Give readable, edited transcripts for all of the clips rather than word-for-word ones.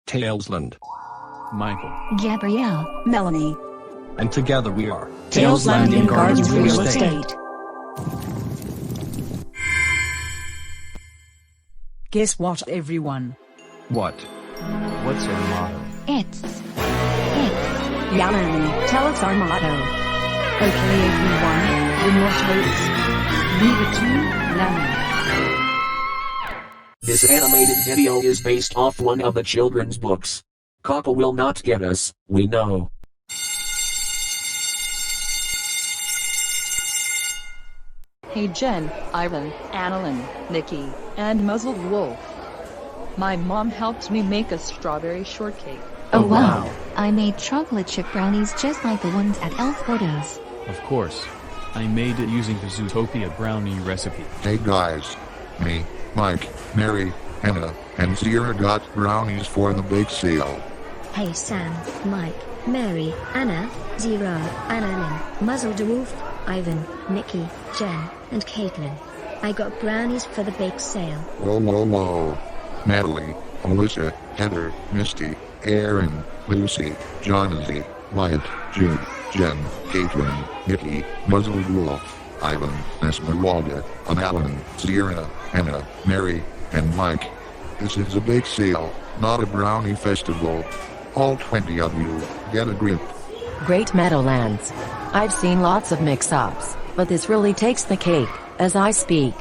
Tailsland, Michael, Gabrielle, Melanie, and together we are Tailslandian Gardens Real Estate. Guess what, everyone? What? what's our motto? It's Yeah, Lammy, tell us our motto. Okay, everyone, the motto is leave it to Lammy. This animated video is based off one of the children's books. Coco will not get us, we know. Hey Jen, Ivan, Annalyn, Nikki, and Muzzled Wolf. My mom helped me make a strawberry shortcake. Oh wow. I made chocolate chip brownies just like the ones at Elf Photos. Of course. I made it using the Zootopia brownie recipe. Hey guys. Me, Mike, Mary, Anna, and Zira got brownies for the bake sale. Hey Sam, Mike, Mary, Anna, Zira, Annalyn, Muzzled Wolf, Ivan, Nikki, Jen, and Caitlin. I got brownies for the bake sale. Whoa. Natalie, Alicia, Heather, Misty, Erin, Lucy, Jonathan, Wyatt, June, Jen, Caitlin, Nikki, Muzzled Wolf, Ivan, Esmeralda, Annalyn, Zira, Anna, Mary, and Mike. This is a bake sale, not a brownie festival. All 20 of you, get a grip. Great Meadowlands. I've seen lots of mix-ups, but this really takes the cake, as I speak.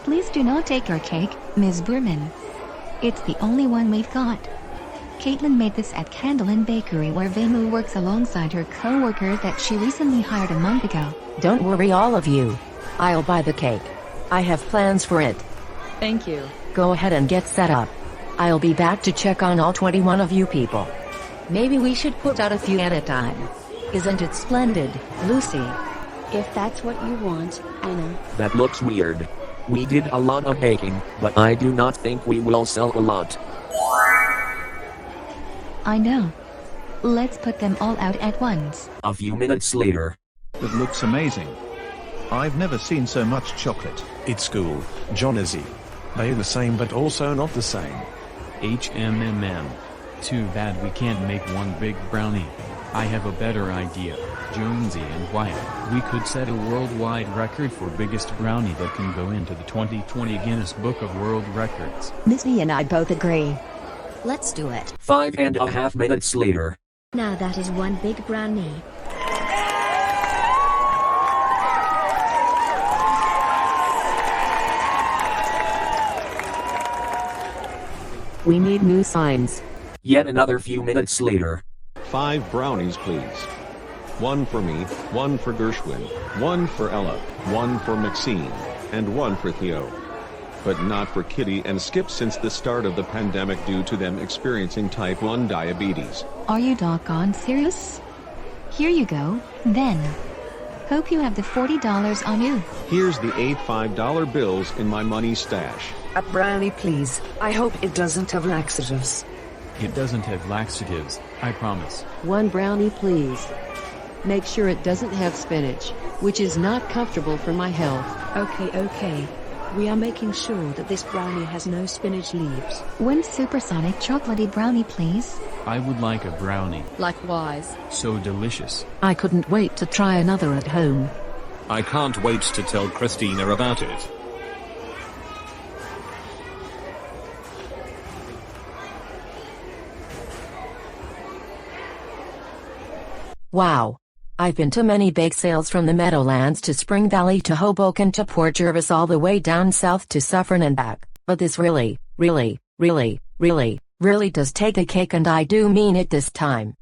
Please do not take our cake, Ms. Berman. It's the only one we've got. Caitlin made this at Candlin Bakery where Vemu works alongside her co-worker that she recently hired a month ago. Don't worry all of you. I'll buy the cake. I have plans for it. Thank you. Go ahead and get set up. I'll be back to check on all 21 of you people. Maybe we should put out a few at a time. Isn't it splendid, Lucy? If that's what you want, Anna. That looks weird. We did a lot of baking, but I do not think we will sell a lot. I know. Let's put them all out at once. A few minutes later. It looks amazing. I've never seen so much chocolate. It's cool, Jonesy. They're the same but also not the same. HMMM. Too bad we can't make one big brownie. I have a better idea. Jonesy and Wyatt, we could set a worldwide record for biggest brownie that can go into the 2020 Guinness Book of World Records. Misty and I both agree. Let's do it. 5.5 minutes later. Now that is one big brownie. We need new signs. Yet another few minutes later. 5 brownies, please. 1 for me, 1 for Gershwin, 1 for Ella, 1 for Maxine, and 1 for Theo. But not for Kitty and Skip since the start of the pandemic due to them experiencing type 1 diabetes. Are you doggone serious? Here you go, then. Hope you have the $40 on you. Here's the 8 $5 bills in my money stash. A brownie, please. I hope it doesn't have laxatives. It doesn't have laxatives, I promise. 1 brownie please. Make sure it doesn't have spinach, which is not comfortable for my health. Okay. We are making sure that this brownie has no spinach leaves. 1 supersonic chocolatey brownie, please. I would like a brownie. Likewise. So delicious. I couldn't wait to try another at home. I can't wait to tell Christina about it. Wow. I've been to many bake sales from the Meadowlands to Spring Valley to Hoboken to Port Jervis all the way down south to Suffern and back, but this really does take the cake, and I do mean it this time.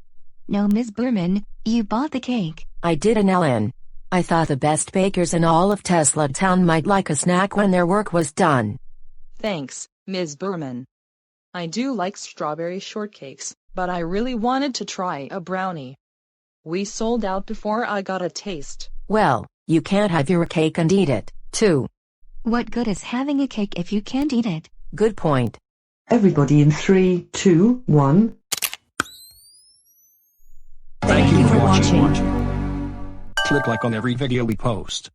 No, Ms. Berman, you bought the cake. I did, Annalyn. I thought the best bakers in all of Tesla Town might like a snack when their work was done. Thanks, Ms. Berman. I do like strawberry shortcakes, but I really wanted to try a brownie. We sold out before I got a taste. Well, you can't have your cake and eat it, too. What good is having a cake if you can't eat it? Good point. Everybody in 3, 2, 1. Thank you for watching. Click like on every video we post.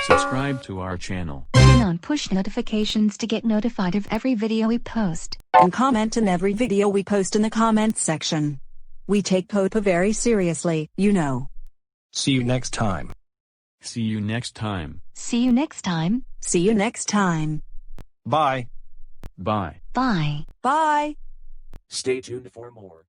Subscribe to our channel. turn on push notifications to get notified of every video we post. And comment in every video we post in the comments section. We take Popa very seriously, you know. See you next time. See you next time. See you next time. See you next time. Bye. Bye. Bye. Bye. Stay tuned for more.